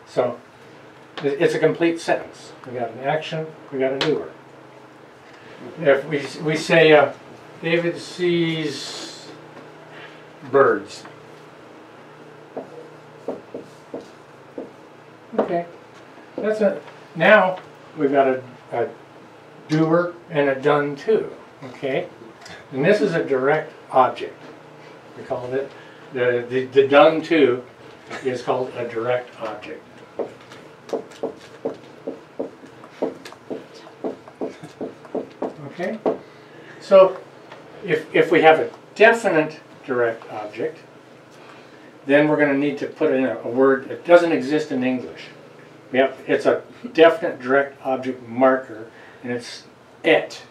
So it's a complete sentence. We got an action, we got a doer. If we say, David sees birds. Okay, that's a, now we've got a doer and a done to, okay? And this is a direct object. We call it, the done to is called a direct object. Okay? So if we have a definite direct object, then we're going to need to put in a word that doesn't exist in English. It's a definite direct object marker, and it's it.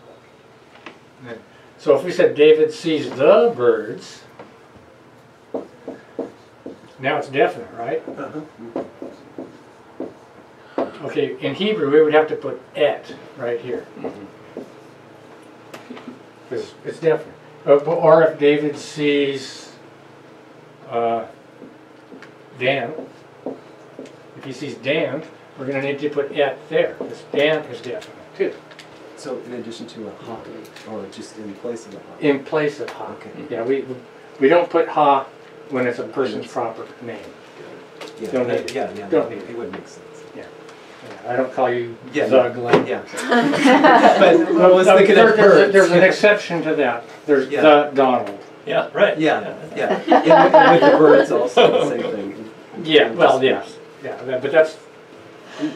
So if we said David sees the birds, now it's definite, right? Okay, in Hebrew we would have to put et right here. Because it's definite. Or if David sees Dan, if he sees Dan, we're going to need to put et there, because Dan is definite too. So in addition to a ha, or just in place of a ha? In place of ha. Okay. Yeah, we don't put ha when it's a person's proper name. Yeah, Don't need it. yeah, Don't need it. It would make sense. Yeah. I don't call you Yeah, the Glenn. Yeah. But I was thinking of birds. There's an exception to that. There's Yeah. the Donald. Yeah, right. Yeah. And with the birds also, the same thing. Yeah, well, yes. Yeah, but that's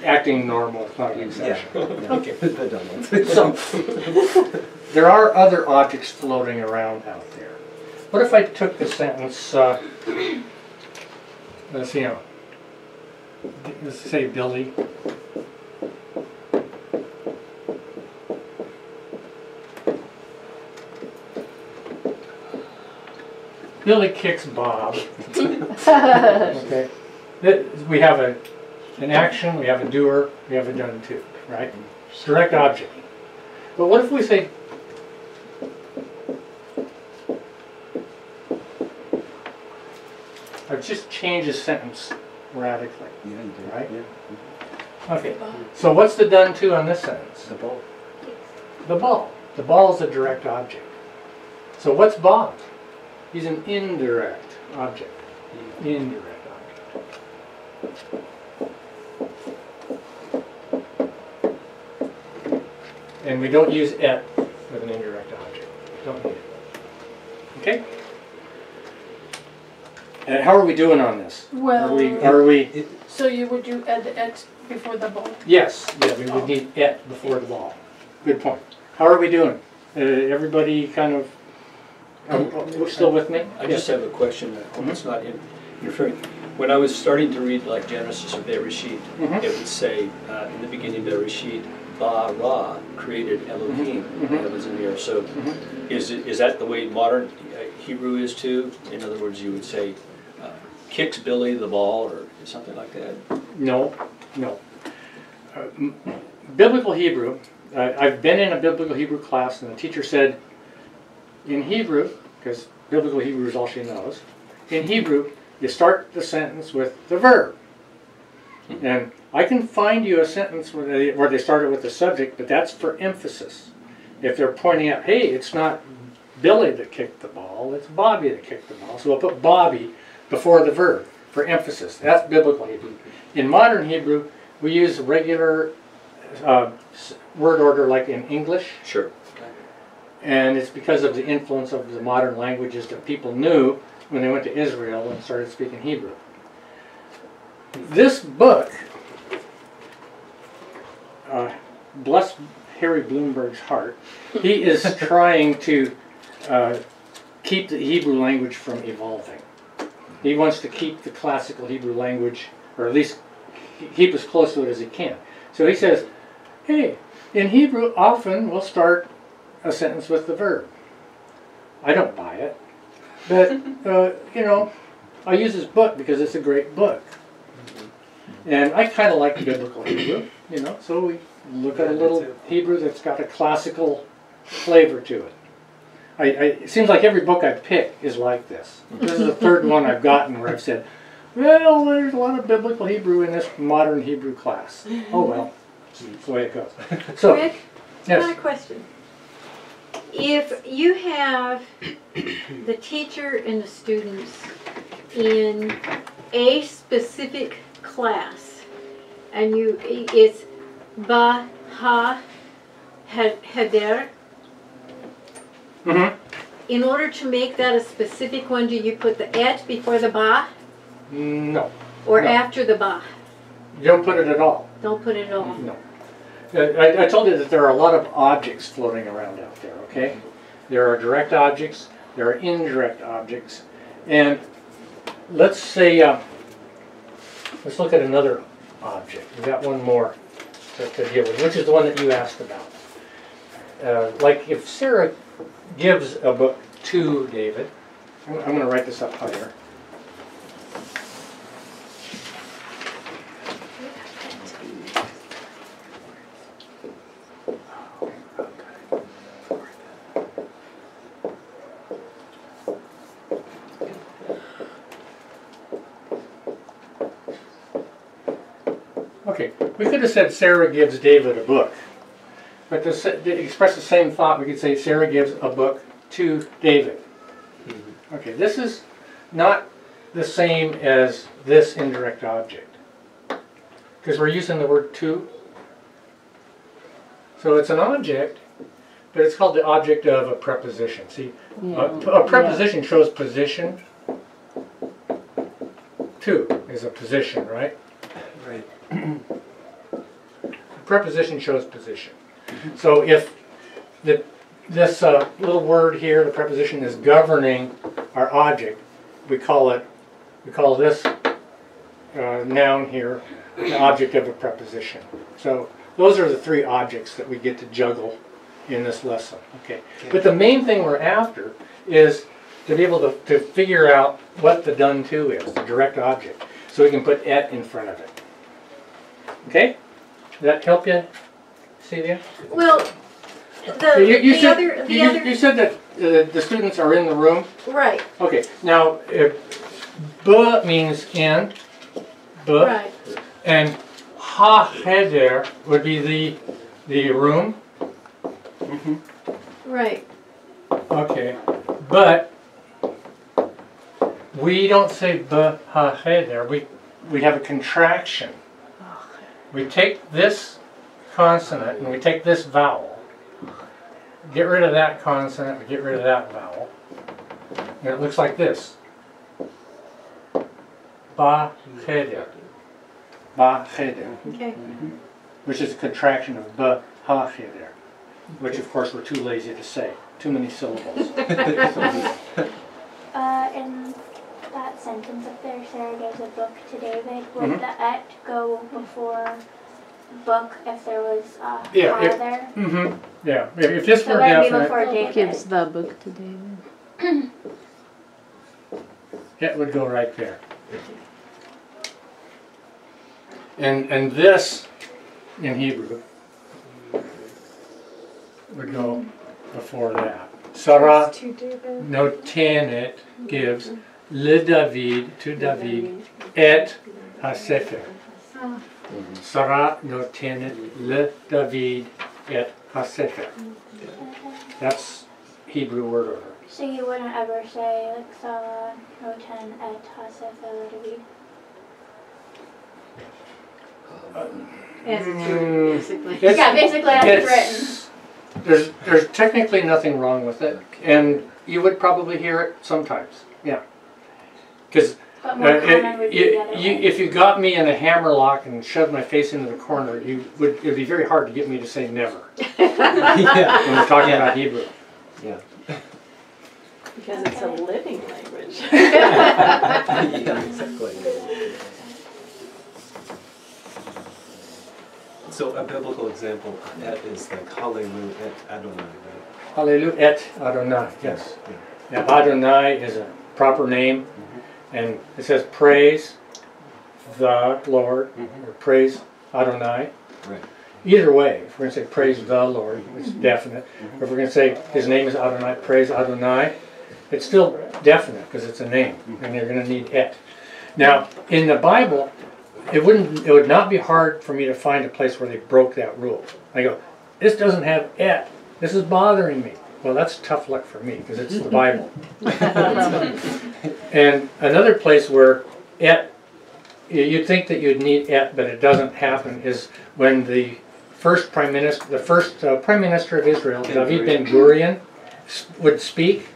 acting normal, it's not an Yeah. exception. Okay. The Donald. So, there are other objects floating around out there. What if I took the sentence, let's see, let's say Billy. Billy kicks Bob. Okay. We have an action, we have a doer, we have a done to, right? Direct object. But what if we say I've just changed the sentence radically. Yeah, you did. Right? Yeah. Okay. So what's the done to on this sentence? The ball. The ball. The ball is a direct object. So what's Bob? He's an indirect object. Indirect object. And we don't use et with an indirect object. Don't need it. Okay? And how are we doing on this? Well, Are we? so you would do add the et before the ball? Yes. Yeah, we would need et before the ball. Good point. How are we doing? Everybody kind of still with me? I just have a question. I hope it's not interfering. When I was starting to read like Genesis or Bereshit, it would say in the beginning Bereshit, Bara created Elohim, the heavens and the earth. So is that the way modern Hebrew is too? In other words, you would say kicks Billy the ball or something like that? No, no. Biblical Hebrew, I've been in a biblical Hebrew class and the teacher said, in Hebrew, because biblical Hebrew is all she knows, in Hebrew, you start the sentence with the verb. And I can find you a sentence where they started with the subject, but that's for emphasis. If they're pointing out, hey, it's not Billy that kicked the ball, it's Bobby that kicked the ball. So we'll put Bobby before the verb for emphasis. That's biblical Hebrew. In modern Hebrew, we use regular word order like in English. Sure. And it's because of the influence of the modern languages that people knew when they went to Israel and started speaking Hebrew. This book, bless Harry Bloomberg's heart, he is trying to keep the Hebrew language from evolving. He wants to keep the classical Hebrew language, or at least keep as close to it as he can. So he says, hey, in Hebrew often we'll start a sentence with the verb. I don't buy it, but you know, I use his book because it's a great book. And I kind of like biblical Hebrew, you know, so we look at a little Hebrew that's got a classical flavor to it. It seems like every book I pick is like this. This is the third one I've gotten where I've said, Well, there's a lot of biblical Hebrew in this modern Hebrew class. Oh well, that's the way it goes. So, Rick, I got a yes. question. If you have the teacher and the students in a specific class, and it's ba, ha, heder, Mm-hmm. in order to make that a specific one, do you put the et before the ba, No, or No. after the ba? you don't put it at all. Don't put it on. No. I told you that there are a lot of objects floating around out there, okay? There are direct objects, there are indirect objects, and let's say, let's look at another object. We've got one more to deal with, which is the one that you asked about. Like if Sarah gives a book to David, I'm going to write this up higher. Okay, we could have said Sarah gives David a book, but to express the same thought, we could say Sarah gives a book to David. Okay, this is not the same as this indirect object, because we're using the word to. So it's an object, but it's called the object of a preposition. See, a preposition shows position. To is a position, right? Right. Preposition shows position. So if this little word here, the preposition, is governing our object, we call this noun here the object of a preposition. So those are the three objects that we get to juggle in this lesson. Okay. But the main thing we're after is to be able to figure out what the done to is, the direct object, so we can put et in front of it. Okay? Does that help you, Celia? Well, You said that the students are in the room. right, Okay. Now, if b means in, b, right. and ha heder would be the room. Right. Okay, but we don't say b ha heder. We have a contraction. We take this consonant and we take this vowel, get rid of that consonant, we get rid of that vowel, and it looks like this. Ba heder. Ba heder. Okay. Which is a contraction of ba ha heder, which of course we're too lazy to say. Too many syllables. In that sentence up there, Sarah gives a book to David. Would the et go before book if there was ha there? Yeah. If this So were that'd be definite, before David. Gives the book to David. it would go right there. And this in Hebrew would go before that. Sarah To David. notenet gives le David to David et hasefer. Sarah notenet le David et hasefer. That's Hebrew word order. So you wouldn't ever say like Sarah Noten et Hasefer David? As it's written, basically. It's- Yeah, basically as it's written. There's technically nothing wrong with it, and you would probably hear it sometimes. Yeah, because But more common would be the other way. if you got me in a hammerlock and shoved my face into the corner, it would be very hard to get me to say never Yeah. when we're talking about Hebrew. Yeah. Because it's a living language. Yeah, exactly. So a biblical example of that is like Hallelu et Adonai, right? Hallelujah et Adonai. Yes. Now Adonai is a proper name, and it says praise the Lord or praise Adonai. Right. Either way, if we're going to say praise the Lord, it's definite. Or if we're going to say his name is Adonai, praise Adonai, it's still definite because it's a name, and you're going to need et. Now, in the Bible, it would not be hard for me to find a place where they broke that rule. I go, this doesn't have et. This is bothering me. Well, that's tough luck for me because it's the Bible. And another place where et, you'd think that you'd need et, but it doesn't happen, is when the first prime minister of Israel, David Ben Gurion, would speak.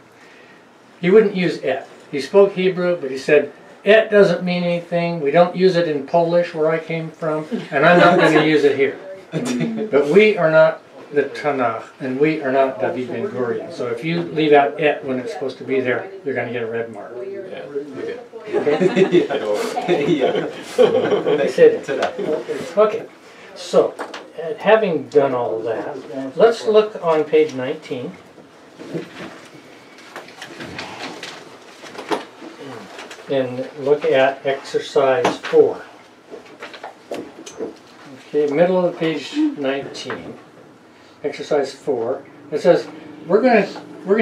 He wouldn't use et. He spoke Hebrew, but he said, et doesn't mean anything. We don't use it in Polish, where I came from, and I'm not going to use it here. But we are not the Tanakh, and we are not David Ben Gurion. So if you leave out et when it's supposed to be there, you're going to get a red mark. Yeah, okay. Okay? Yeah. I said it. Okay, so having done all that, let's look on page 19. And look at exercise 4. Okay, middle of page 19. Exercise 4. It says we're gonna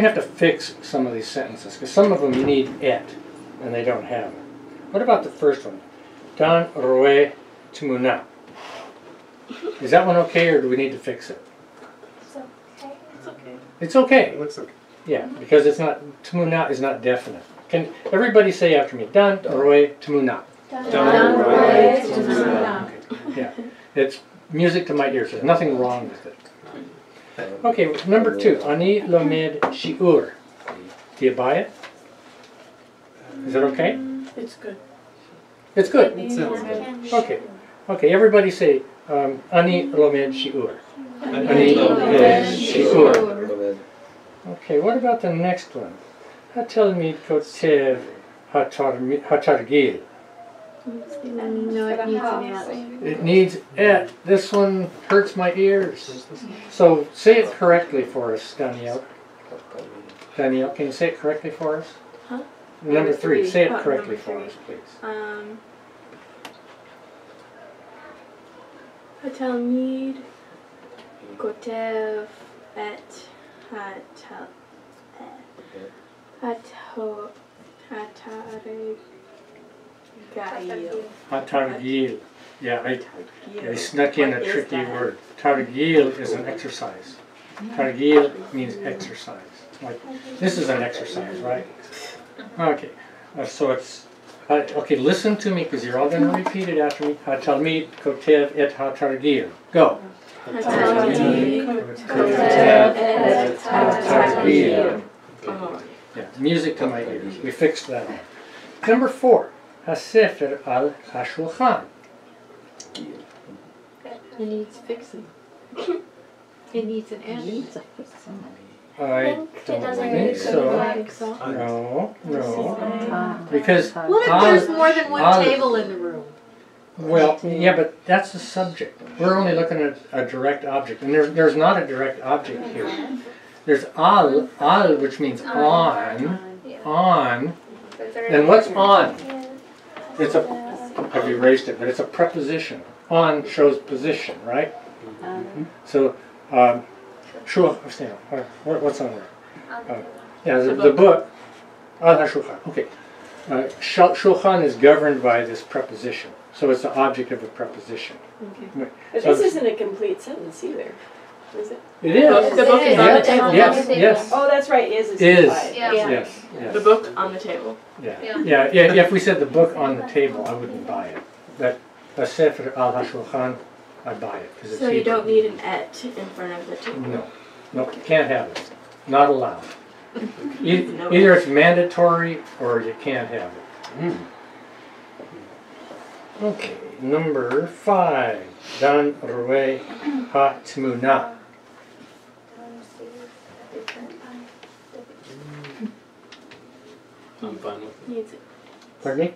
have to fix some of these sentences because some of them need et, and they don't have it. What about the first one? Dan roe tmuna. Is that one okay, or do we need to fix it? So, okay. It's okay. It's okay. It looks okay. Yeah, because it's not tmuna is not definite. Can everybody say after me? Dan roe tmuna. Dan roe tmuna. Yeah, it's music to my ears. There's nothing wrong with it. Okay, number 2. Ani lomed shiur. Do you buy it? Is that okay? It's good. It's good. It sounds good. Okay. Okay, everybody say Ani lomed shiur. Ani lomed shiur. Okay, what about the next one? Hatalmid kotev hatargil. No, it needs an et. It needs et. This one hurts my ears. So say it correctly for us, Danielle. Danielle, can you say it correctly for us? Huh? Number 3. Say it Oh, correctly number for 3. us, please. התלמיד כותב את Hatargil. Yeah, I snuck in a tricky word. Targil is an exercise. Targil means exercise. Like, this is an exercise, right? Okay, so it's, okay, listen to me because you're all going to repeat it after me. Hatalmid kotev et hatargil. Go. התלמיד Kotev et hatargil. Yeah, music to my ears. We fixed that. Number 4. Hasefer al hashulchan. It needs fixing. It needs an et. I don't think so. No. Because What if there's more than one table in the room? well, yeah, but that's the subject. We're only looking at a direct object, and there's not a direct object here. There's al, which means on. And what's on? It's a, I've erased it, but it's a preposition. On shows position, right? So, what's on there? Yeah, the book. Shulchan. Okay. Shulchan is governed by this preposition, so it's the object of a preposition. But So this isn't a complete sentence either, is it? it is. The book is on the table. Yes. Oh, that's right, is Is. implied. Yeah. Yes. The book on the table. Yeah. If we said the book on the table, I wouldn't buy it. But a Sefer al HaShulchan, I buy it because it's So you Hebrew. don't need an et in front of the table? No, you can't have it. Not allowed. Either it's mandatory or you can't have it. Okay, number 5. Dan roe ha tmuna. I'm fine with it. Needs it. Pardon me?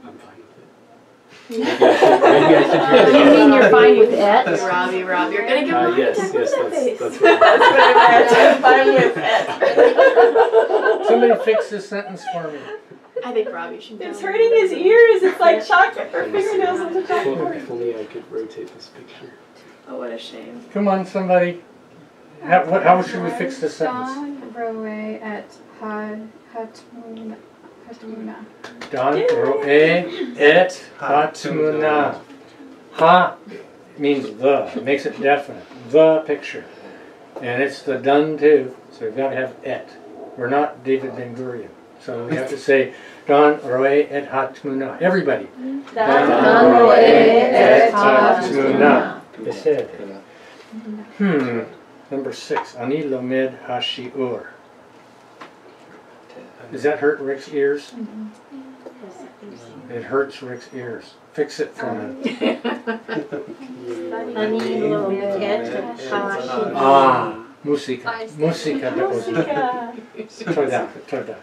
I'm fine with it. Maybe I You mean you're fine with et? Rob, you're gonna give Robbie Yes, a tap on yes, the face. that's what That's what I meant. I'm fine with et. Somebody fix this sentence for me. I think Robbie should It's know. hurting his ears. It's like chocolate. Her fingernails into If chocolate. only I could rotate this picture. Oh, what a shame. Come on, somebody. How should we fix this sentence? Dan roe et hatmuna. Dan ro'eh et hatmuna. Ha means the. It makes it definite. The picture. And it's the done too. So we've got to have et. We're not David Ben-Gurion. So we have to say Dan ro'eh et hatmuna. Everybody. Dan ro'eh et hatmuna. Besed. Number 6. Ani lomed hashiur. Does that hurt Rick's ears? It hurts Rick's ears. Fix it for me. Musika. Musika de ozi. Toda.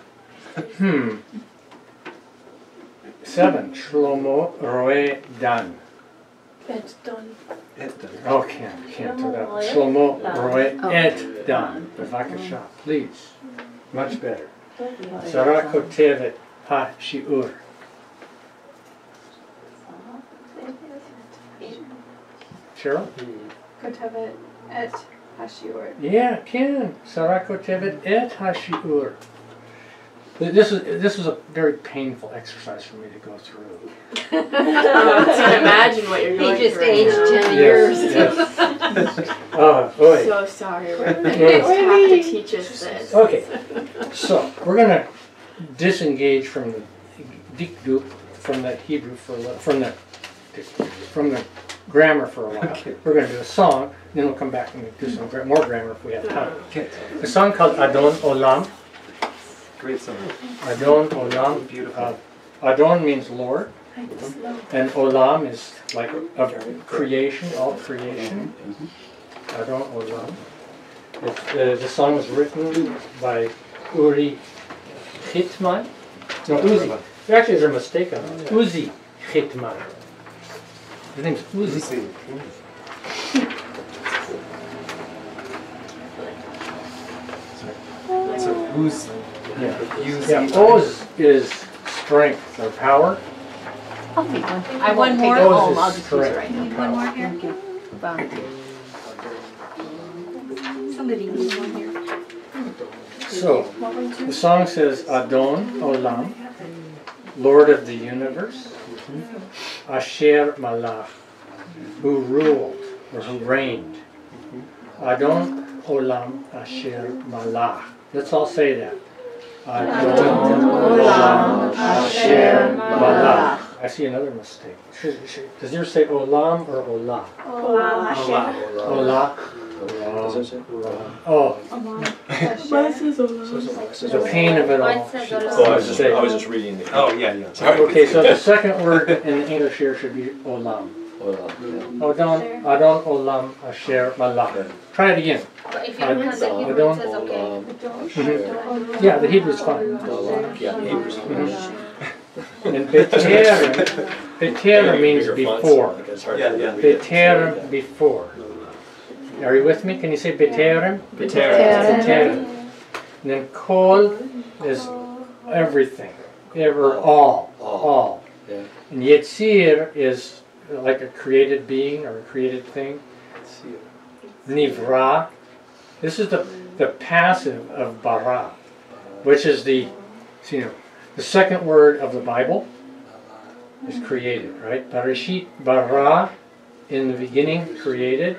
7. Shlomo roe dan. It's done. Oh, can't do that. Shlomo roe et dan. Bevakasha, please. Much better. Sarah kotevet ha shiur. Cheryl? Kotevet et hashiur. Yeah, can. Sarah kotevet et hashiur. This was a very painful exercise for me to go through. I can't imagine what you're going He just through. aged 10 years. Yes. Oh, boy. So sorry, Rick. You Yes. just have to teach us this. Okay, so we're going to disengage from the dikduk, from the Hebrew from the grammar for a while. Okay. We're going to do a song, then we'll come back and do some more grammar if we have time. Okay. A song called Adon Olam. Great song. Adon Olam. Beautiful. Adon means Lord, and Olam is like of creation, all creation. Adon Olam. The song was written by Uri Chitman. No, Uzi. Actually, there's a mistake on it. Uzi Chitman. His name's Uzi. So who's Yeah, Oz is strength or power. I'll take one. I I want won't more. take it Oz home, is I'll just use it strength right now. or One more power. here? Thank you. Somebody needs one here. So, the song says Adon Olam, Lord of the universe, Asher Malach, who ruled or who reigned. Adon Olam Asher Malach. Let's all say that. Adon Olam Asher Malach. I see another mistake. Does yours say Olam or Olah? Olah. Oh, the pain of it all. Oh, I was just reading the. Oh yeah, yeah. Sorry. Okay, so the second word in the English here should be Olam. Adon Olam Asher Malach. Try it again. But if you don't have the Hebrew, Adon it says okay. Yeah, the Hebrew's fine. Yeah, Hebrews. And Beter means before. Yeah. Beter before. Are you with me? Can you say Beterem? Beterem. And then Kol is everything, ever, all. Yeah. And Yetzir is like a created being or a created thing. Nivra. This is the passive of bara, which is the second word of the Bible is created, right? Barishit bara, in the beginning, created.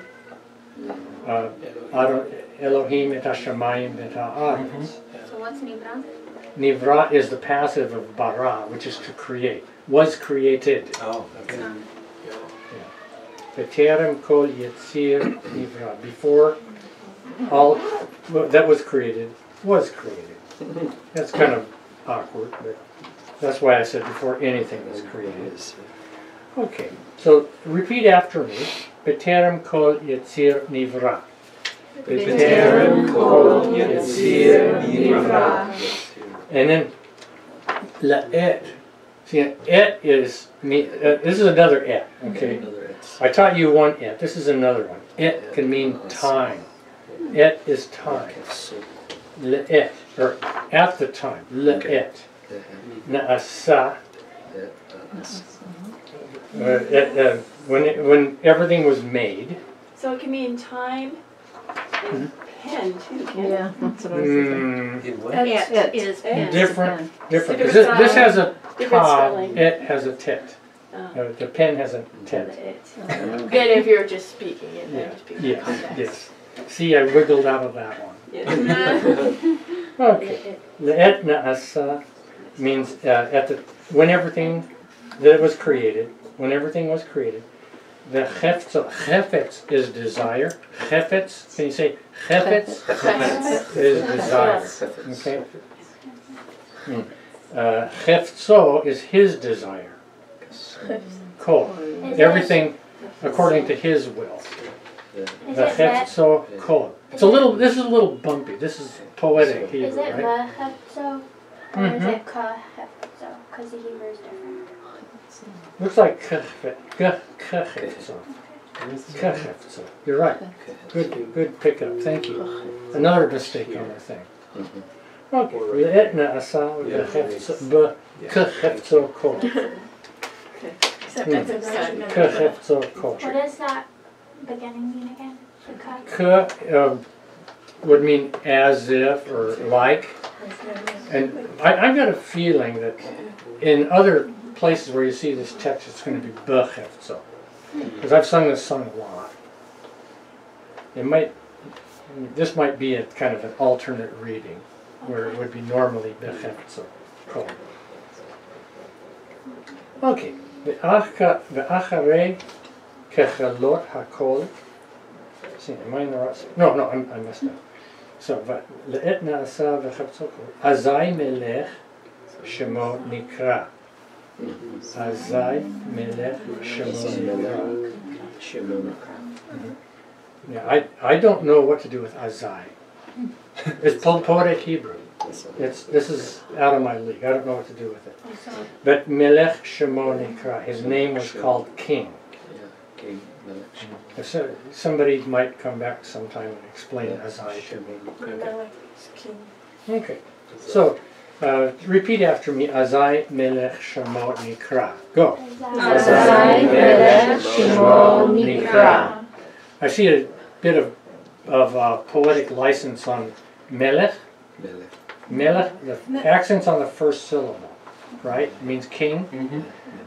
Elohim et hashamayim et ha'aretz. So what's Nivra? Nivra is the passive of bara, which is to create. Was created. Oh, okay. Beterem kol yetzir nivra. Before all that was created, was created. That's kind of awkward, but that's why I said before anything was created. Okay, so repeat after me. Beterem kol yetzir nivra. Beterem kol yetzir nivra. And then la'et. See, et is this is another et. Okay, I taught you one et. This is another one. Et can mean time. Et is time. La'et, or at the time. La'et. Na'asa. When everything was made. So it can mean time and pen too, can't it? Yeah, that's what I was thinking. In what? It is It. Different. 'Cause Different this has a different ka, spelling. it has a tit. Oh. The pen has a The tit. it. good if you're just speaking it, Yeah, then just speaking yes, context. yes. See, I wiggled out of that one. Yeah. Okay. Le'et na'asa means when everything that was created, when everything was created. The chefetz is desire. Chefetz, can you say chefetz? Chefetz. Is desire. Okay. Chefzo is his desire. Kol. Is Everything according to his will. Is The it ve- chefzo kol. It's a little. This is a little bumpy. This is poetic Hebrew, is it right? vehepzo or is it kahepzo? Because the Hebrew is different. Looks like kechefzo. Kechefzo. You're right. Good pickup. Thank you. Another mistake on the thing. Okay. Le'etna asa kechefzo kol. Except that's exciting. Kechefzo kol. What does that beginning mean again? The ka? Would mean as if or like. And I've got a feeling that in other places where you see this text, it's going to be bechefzo. Because I've sung this song a lot. This might be a kind of an alternate reading, where it would be normally bechefzo. Okay. Ve'acharei kechalot hakol. See, am I in the right? No, I messed up. So, le'et na'asa v'chefzo kol. Azai melech shemo nikra. Azai melech shemo nikra. Yeah, I don't know what to do with Azai. It's poetic Hebrew. This is out of my league. I don't know what to do with it. But Melech Shemo Nikra, his name was called King. If somebody might come back sometime and explain Azai to me. Okay. So, repeat after me. Azai Melech Shemo Nikra. Go. Azai melech shemo nikra. I see a bit of poetic license on Melech. Melech, the accent's on the first syllable, right? It means king.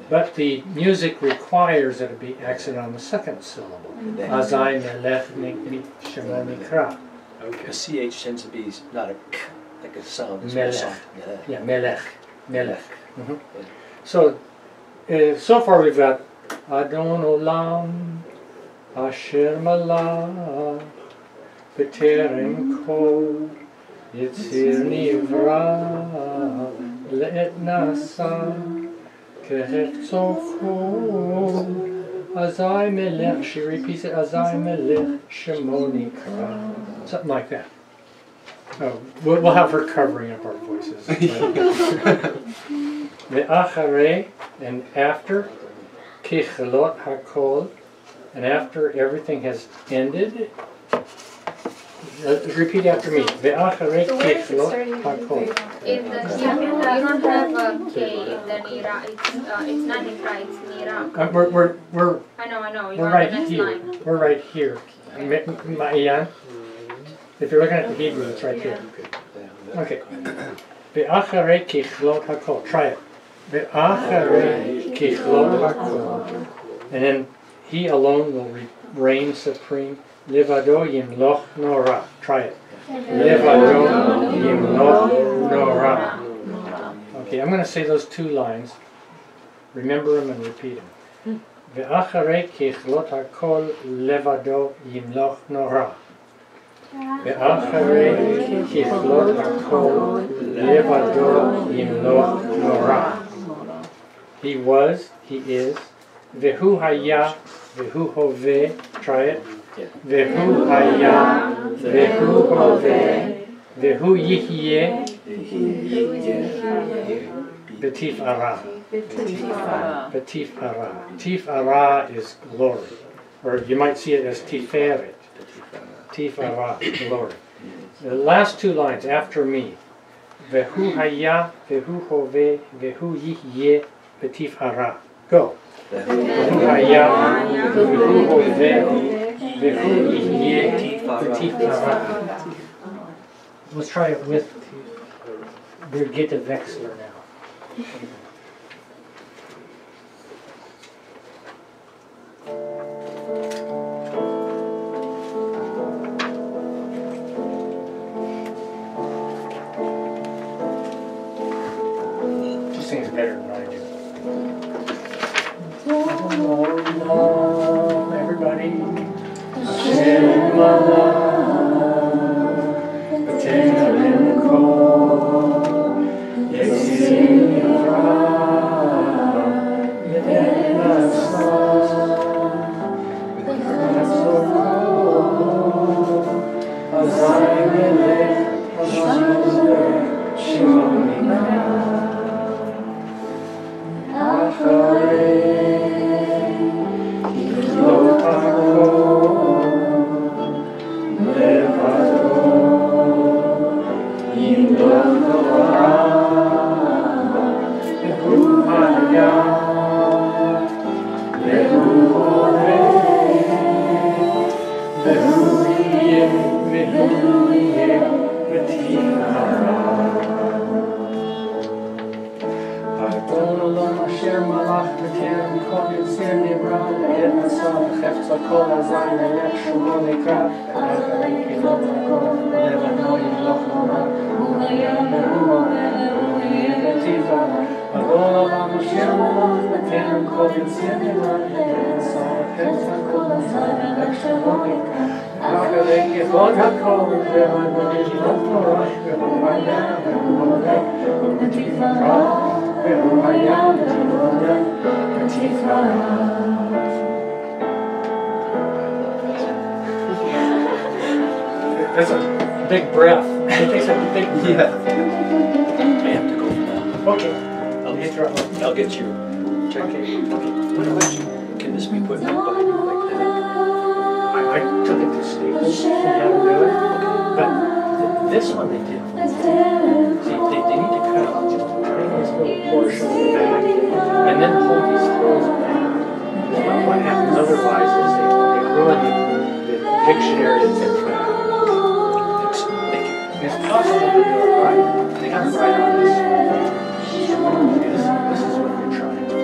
But the music requires that it be accent on the second syllable. Azai melech shemo nikra. The CH tends to be not a k, like a sound. It's Melech. a sound. Yeah, melech. So, so far we've got Adon Olam, Asher Malach, B'terem Kol, Yitzir Nivra, Le'et Nasa, Kehefzo Kol, Azai Melech, she repeats it, Azai Melech Shemo Nikra. Something like that. Oh, we'll have her covering up our voices. Ve'acharei, and after, Kichelot HaKol, and after everything has ended. Repeat after me. Ve'acharei Kichelot HaKol. In the Hebrew, you don't have a K in the Nira. It's not Nikra, it's Nira. We're I know. You're we're on right the next here. line. We're right here. Ma'ayan. If you're looking at the Hebrew, it's right here. Okay. Ve'acharei Kichelot HaKol. Try it. Ve'acharei Kichelot HaKol. And then he alone will reign supreme. Levado yimloch nora. Try it. Levado yimloch nora. Okay, I'm going to say those two lines. Remember them and repeat them. Ve'acharei kichlot hakol levado yimloch nora. Ve'acharei kichlot hakol levado yimloch nora. He was, he is. Vehu haya, vehu hoveh. Try it. Vehu haya, vehu hoveh, vehu yihyeh, betif ara. Betif ara. Tif ara is glory, or you might see it as tiferet. Tif ara, glory. The last two lines after me. Vehu haya, vehu hoveh, vehu yihyeh, betif ara. Go. Vehu haya, vehu hoveh, Let's try it with Brigitte Wechsler now. She sings better than I do. Everybody. That's a big breath. It takes a big breath. I have to go now. Okay. I'll get you. Check it. Can this be put up behind you like that? I took it to Staples and had them do it, but this one they did. See, they need to cut out just a tiniest little portion of the back, and then pull these clothes back. What happens otherwise is they ruin the dictionary that's in front of them. It's possible to do it right. They got it right on this. This is what you're trying to do.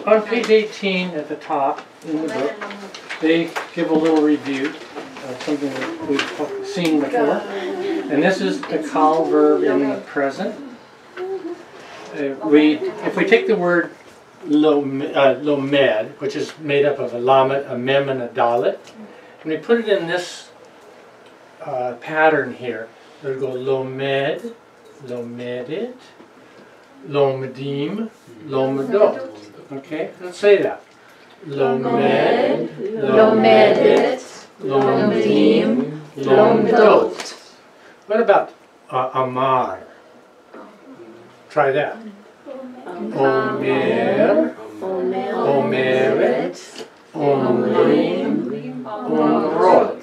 About 18 at the top in the book, they give a little review of something that we've seen before. And this is the call verb in the present. If we take the word lomed, which is made up of a lamet, a mem, and a dalet, and we put it in this pattern here, it would go lomed, lomedit, lomedim, lomedot. Okay, let's say that. Lomed, lomedit, lomdim, lomdot. What about amar? Try that. Omer, omeret, omrim, omrot.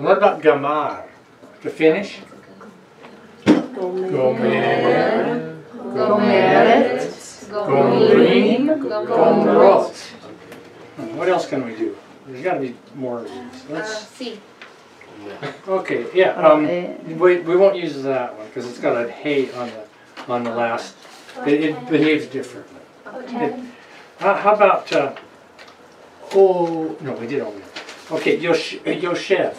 What about gamar? To finish? Gomer. Gomeret. Gomrim. Gomrim. Gomrot. What else can we do? There's got to be more of these. Let's. C. Okay, yeah. We won't use that one because it's got a hey on the last. It behaves differently. How about? Oh no, we did all that. Okay, Yoshev.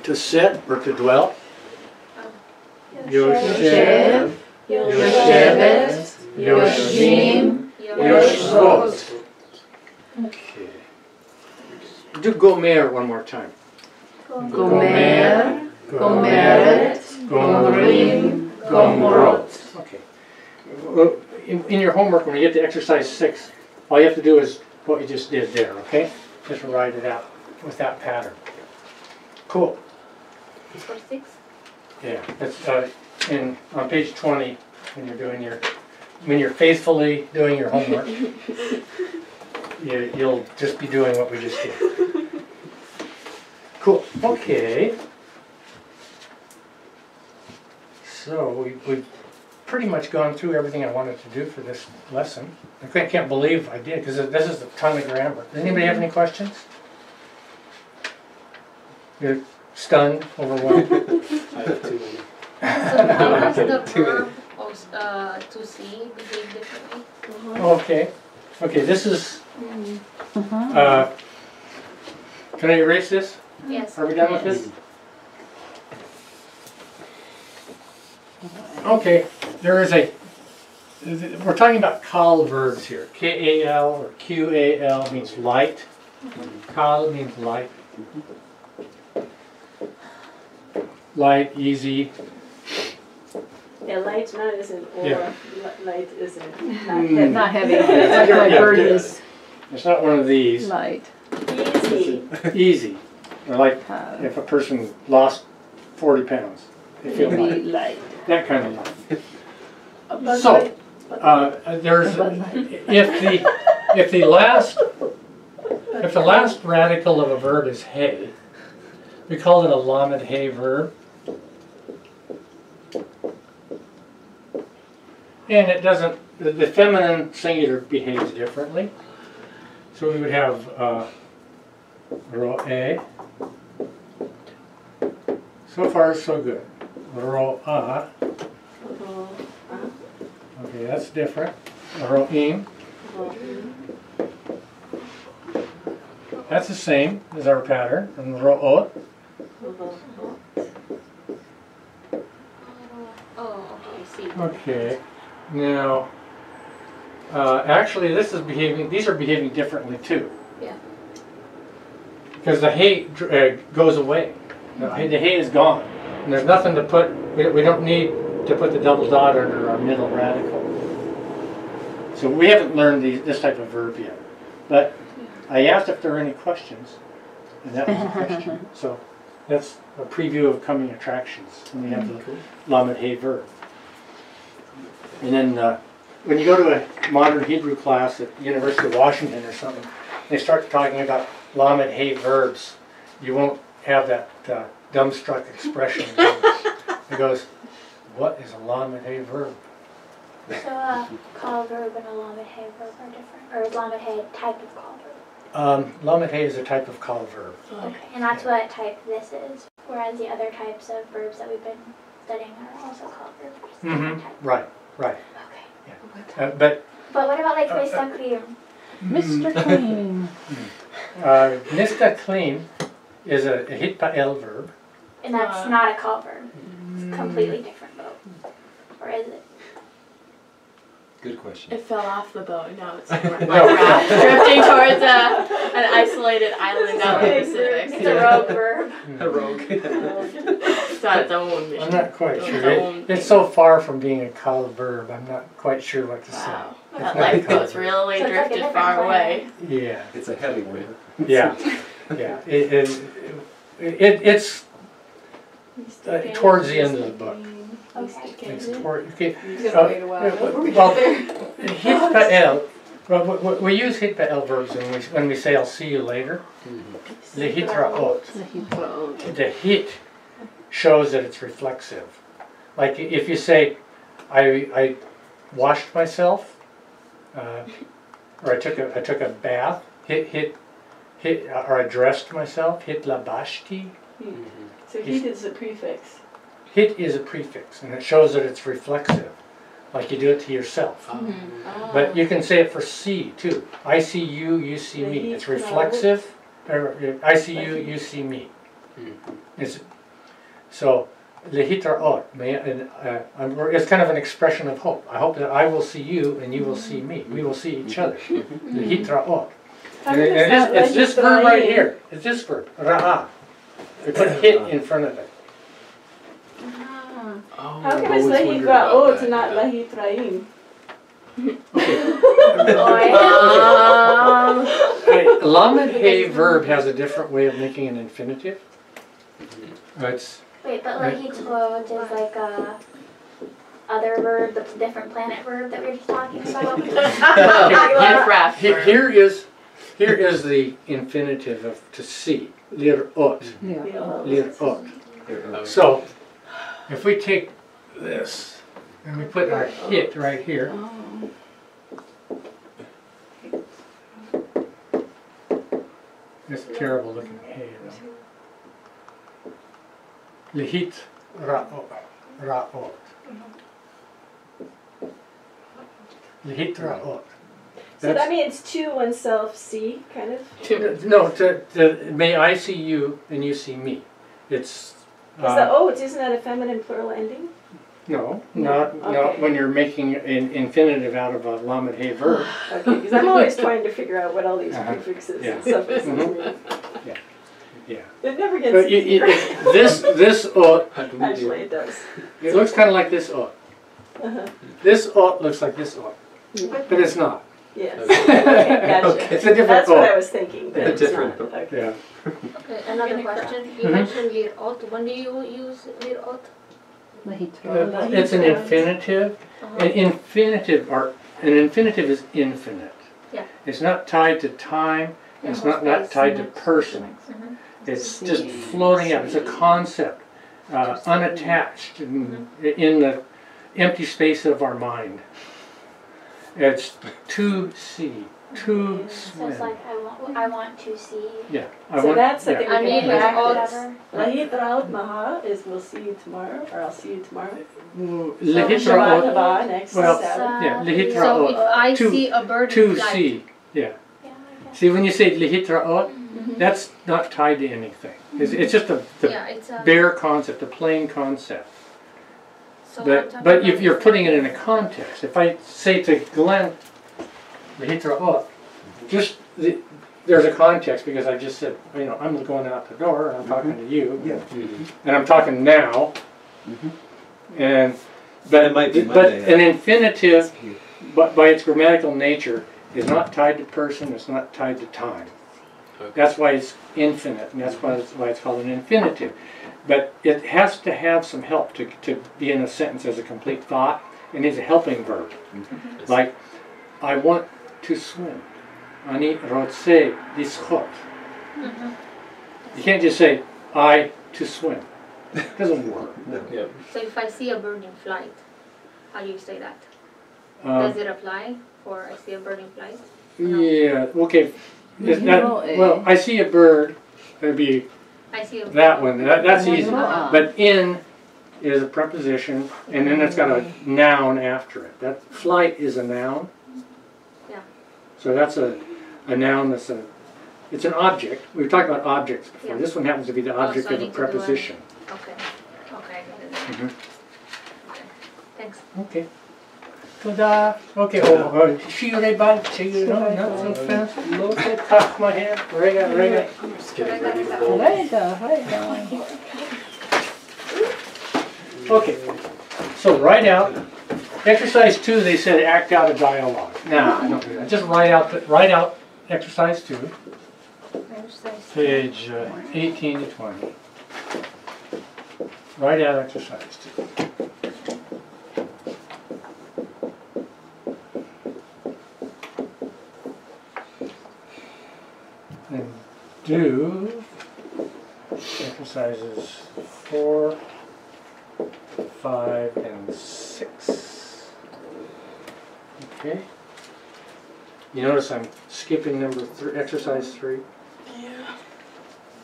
To sit or to dwell. Yoshev. Yoshevet. Yoshim. Yoshvot. Okay. Do Gomer one more time. Gomer, Gomeret, Gomrim, Gomrot. Okay. Well, in your homework, when you get to exercise 6, all you have to do is what you just did there, okay? Just write it out with that pattern. Cool. For 6. Yeah, it's on page 20 when you're faithfully doing your homework. You'll just be doing what we just did. Cool. Okay. So we've pretty much gone through everything I wanted to do for this lesson. I can't believe I did because this is a ton of grammar. Does anybody have any questions? You're stunned, overwhelmed? I have too many. So how does the verb to see behave differently? Okay. Okay, this is... can I erase this? Yes. Are we done with this? Okay, there is we're talking about kal verbs here. K-A-L or Q-A-L means light. Kal means light. Light, easy. Yeah, light's not as in or, Yeah. light isn't. Not heavy. Yeah, My yeah, bird yeah. is It's not one of these. light. Easy. Easy. Or like if a person lost 40 pounds. They feel Be light. light. That kind of light. But So, there's if the last radical of a verb is hey, we call it a lamed hey verb, and it doesn't. The feminine singular behaves differently, so we would have ro'eh. So far, so good. Ro'ah. Okay, that's different. Ro'im. That's the same as our pattern. And ro'ot. Oh, okay, I see. Okay. Now, actually, these are behaving differently too. Yeah. Because the hay goes away. The hay is gone. And there's nothing to put, we don't need to put the double dot under our middle radical. So we haven't learned this type of verb yet. But I asked if there were any questions, and that was a question. So that's a preview of coming attractions when we have the lamed hey verb. And then when you go to a modern Hebrew class at the University of Washington or something, they start talking about lamed hey verbs. You won't have that dumbstruck expression. It goes, what is a lamed hey verb? So a call verb and a lamed hey verb are different, or is lamed hey a type of call verb? Lamed hey is a type of call verb. Okay, and that's what type this is, whereas the other types of verbs that we've been studying are also called verbs. Different types. Right, right. Okay. But But what about like Mr. Clean? Mr. Clean. Nista clean is a hitpa'el verb. And that's not a call verb. It's completely different boat. Or is it? Good question. It fell off the boat. Now it's drifting towards an isolated island out in the Pacific. It's a rogue verb. A rogue. It's on its own mission. I'm not quite Its sure. own It's so far from being a call verb, I'm not quite sure what to say. Wow. It's That not a lifeboat's call verb. really So it's like a drifted different far planet. away. Yeah, It's a Hemingway. yeah, yeah. It's towards the end of the book. It's toward, okay. He's gonna wait a while. Well, hitpa'el Well, we use hit be'el verbs when we say I'll see you later. Lehitraot. The hit shows that it's reflexive. Like if you say, I washed myself, or I took a bath, hit, or I dressed myself, hit labashti. So hit is a prefix. Hit is a prefix, and it shows that it's reflexive, like you do it to yourself. But you can say it for see too. I see you, you see me. It's reflexive. Or, I see you, you see me. So lehitraot, it's kind of an expression of hope. I hope that I will see you and you will see me. We will see each other. Lehitraot. And it's this verb right here. It's this verb, ra'ah. We put hit in front of it. How come it's lahitraot, not lahitraim? Lamed Hey verb has a different way of making an infinitive. It's Wait, but lahitraot is like a other verb, the different planet verb that we were just talking about. Here is the infinitive of to see. Lir'ot. Lir'ot. So, if we take this and we put our hit right here. This terrible looking hay though. Lihit ra'ot. Lihit ra'ot. So that means to oneself see, kind of? No, may I see you and you see me. It's... the oat, isn't that a feminine plural ending? No, not when you're making an infinitive out of a lamed Hey verb. Okay, because I'm always trying to figure out what all these prefixes and suffixes mean. Yeah. It never gets But this ot, actually it does. it looks kind of like this ot. This ot looks like this ot, but it's not. Yes. Okay, gotcha. It's a different That's what ot. I was thinking. But it's different. not. Okay. Yeah. Okay, another question. You mentioned lir'ot. When do you use lir'ot? It's an infinitive. An infinitive is infinite. Yeah. It's not tied to time. It's not tied to person. It's just floating out. It's a concept, unattached in the empty space of our mind. It's to see, to So swim. it's like I want to see. Yeah. So that's something I we mean, can it's practice. Lahitraot maha is we'll see you tomorrow, or I'll see you tomorrow. Lehitraot. Shabbat haba next Well, Saturday. yeah, So lehitraot. if I To- see a bird To in flight, see. Yeah. Yeah, I guess. See, when you say lehitraot, that's not tied to anything. It's just the yeah, it's a. bare concept, the plain concept. So I'm But talking if about you're putting it in a context, if I say to Glenn, lehitraot, just there's a context because I just said, I'm going out the door and I'm talking to you, and I'm talking now, and but It might be but Monday, an infinitive, but by its grammatical nature, is not tied to person. It's not tied to time. That's why it's infinite, and that's why it's called an infinitive. But it has to have some help to be in a sentence as a complete thought. It needs a helping verb. Like, I want to swim. Ani rotse lishot. You can't just say, I to swim. It doesn't work. So if I see a bird in flight, how do you say that? Does it apply for I see a bird in flight? Yeah, okay. Well, I see a bird. That'd be I see a bird. that one. That's easy. But in is a preposition, and then it's got a noun after it. That flight is a noun. Yeah. So that's a noun that's it's an object. We've talked about objects before. Yeah. This one happens to be the object so I of a need to do a- preposition. Okay. Okay. Mhm. Okay. Thanks. Okay. Toda. Okay. Oh, shiurebal. Not so fast. Lote kach maher. Rega. Just getting ready to roll. Okay. So write out. Exercise 2. They said act out a dialogue. Nah, I don't do that. Just write out exercise 2. Page 18 to 20. Write out exercise 2. do exercises 4, 5, and 6. Okay. You notice I'm skipping exercise 3? Yeah.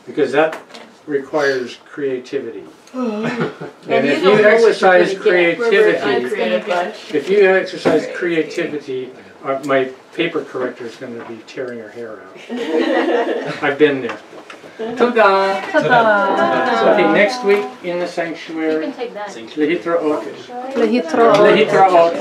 Because that requires creativity. And if you exercise creativity, my paper corrector is going to be tearing her hair out. I've been there. Ta-da! Ta-da! Okay, next week in the You sanctuary. can take that. Lehitra Ot. Lehitra. Lehitra Ot.